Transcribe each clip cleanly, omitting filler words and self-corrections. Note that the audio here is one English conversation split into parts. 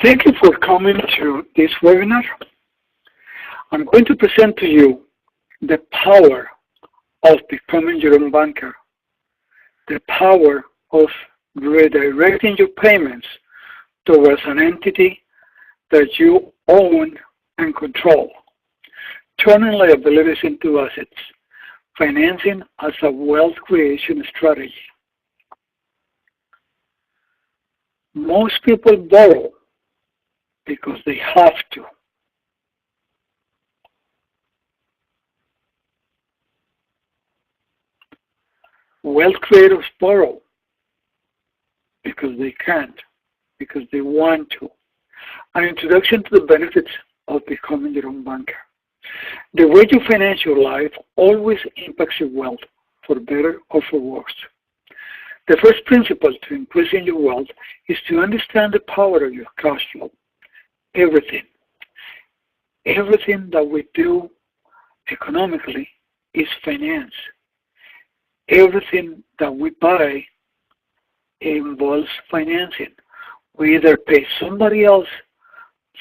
Thank you for coming to this webinar. I'm going to present to you the power of becoming your own banker, the power of redirecting your payments towards an entity that you own and control, turning liabilities into assets, financing as a wealth creation strategy. Most people borrow because they have to. Wealth creators borrow because they can't, because they want to. An introduction to the benefits of becoming your own banker. The way you finance your life always impacts your wealth, for better or for worse. The first principle to increasing your wealth is to understand the power of your cash flow. Everything that we do economically is finance. Everything that we buy involves financing. We either pay somebody else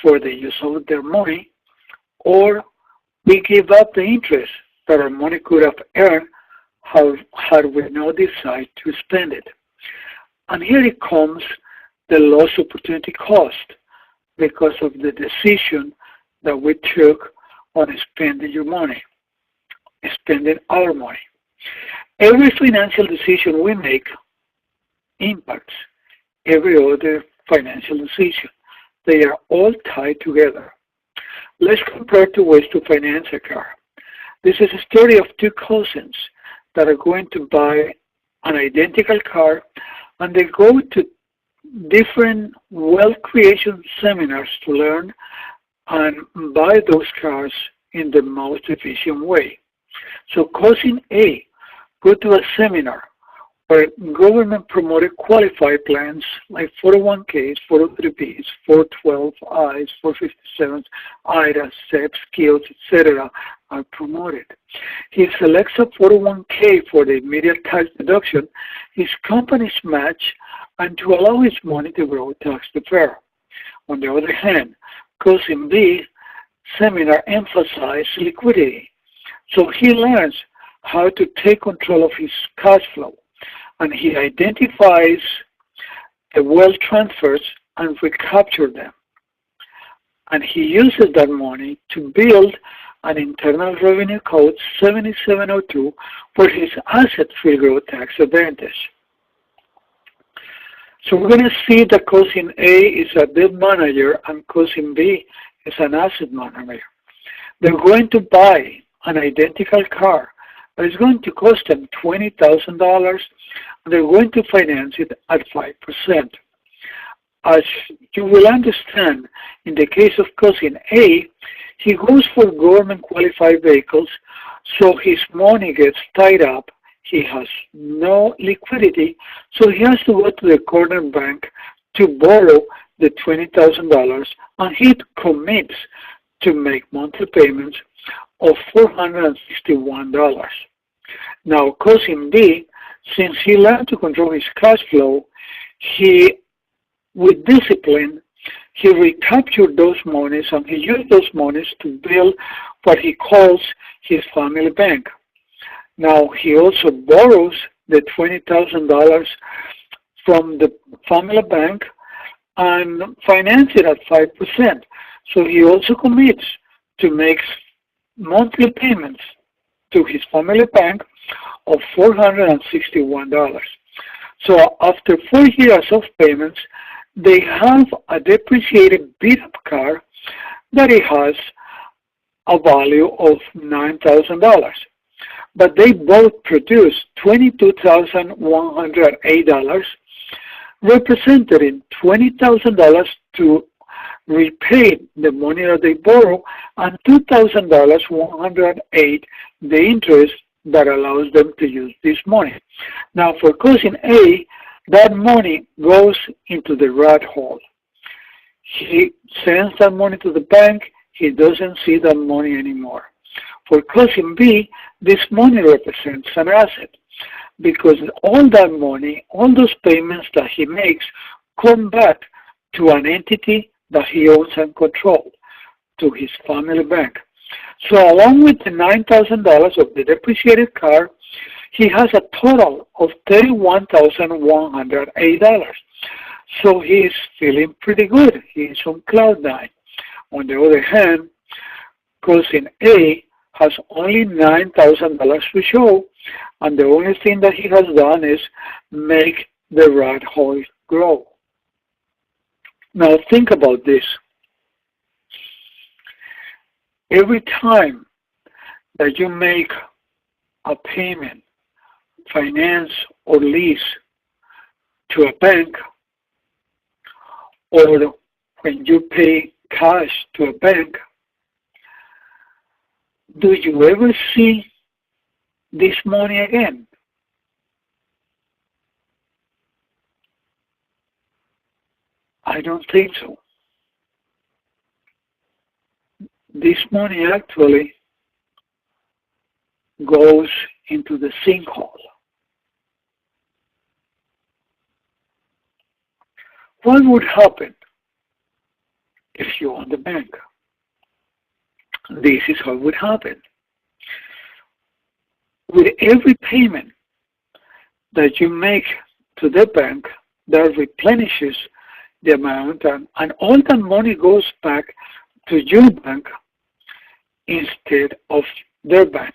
for the use of their money, or we give up the interest that our money could have earned had we not decided to spend it. And here it comes the lost opportunity cost because of the decision that we took on spending your money, spending our money. Every financial decision we make impacts every other financial decision. They are all tied together. Let's compare two ways to finance a car. This is a story of two cousins that are going to buy an identical car, and they go to different wealth creation seminars to learn and buy those cars in the most efficient way. So cousin A go to a seminar where government promoted qualified plans like 401ks, 403bs, 412is, 457s, IRAs, SEPs, skills, etc. are promoted. He selects a 401k for the immediate tax deduction, his company's match, and to allow his money to grow tax-deferred. On the other hand, cousin B seminar emphasized liquidity. So he learns how to take control of his cash flow, and he identifies the wealth transfers and recapture them. And he uses that money to build an Internal Revenue Code 7702 for his asset free growth tax advantage. So we're going to see that cousin A is a debt manager and cousin B is an asset manager. They're going to buy an identical car, but it's going to cost them $20,000, and they're going to finance it at 5%. As you will understand, in the case of cousin A, he goes for government qualified vehicles, so his money gets tied up. He has no liquidity, so he has to go to the corner bank to borrow the $20,000, and he commits to make monthly payments of $461. Now, cousin B, since he learned to control his cash flow, with discipline, he recaptured those monies and he used those monies to build what he calls his family bank. Now, he also borrows the $20,000 from the family bank and finance it at 5%. So he also commits to make monthly payments to his family bank of $461. So after 4 years of payments, they have a depreciated beat-up car that it has a value of $9,000. But they both produce $22,108, representing $20,000 to repay the money that they borrow, and $2,108 the interest that allows them to use this money. Now for cousin A, that money goes into the rat hole. He sends that money to the bank, he doesn't see that money anymore. For cousin B, this money represents an asset because all that money, all those payments that he makes come back to an entity that he owns and controls to his family bank. So along with the $9,000 of the depreciated car, he has a total of $31,108. So he's feeling pretty good. He's on cloud nine. On the other hand, cousin A has only $9,000 to show, and the only thing that he has done is make the rat hole grow. Now think about this. Every time that you make a payment, finance or lease to a bank, or when you pay cash to a bank, do you ever see this money again? I don't think so. This money actually goes into the sinkhole. What would happen if you own the bank? This is how it would happen. With every payment that you make to the bank, that replenishes the amount, and all that money goes back to your bank instead of their bank.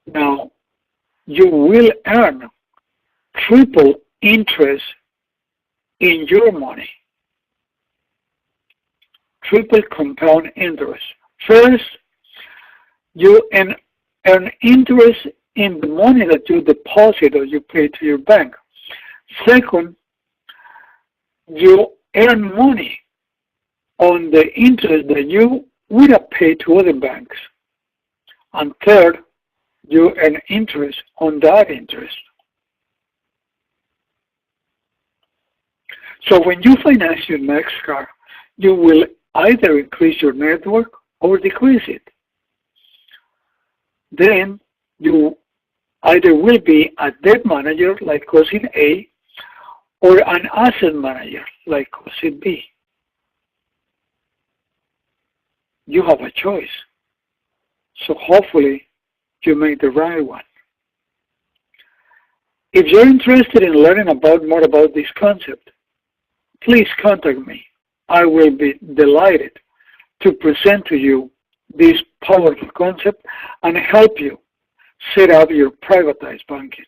Now, you will earn triple interest in your money. Triple compound interest. First, you earn interest in the money that you deposit or you pay to your bank. Second, you earn money on the interest that you would have paid to other banks. And third, you earn interest on that interest. So when you finance your next car, you will either increase your network or decrease it. Then you either will be a debt manager like cousin A or an asset manager like cousin B. You have a choice. So hopefully you make the right one. If you're interested in learning more about this concept, please contact me. I will be delighted to present to you this powerful concept and help you set up your privatized banking.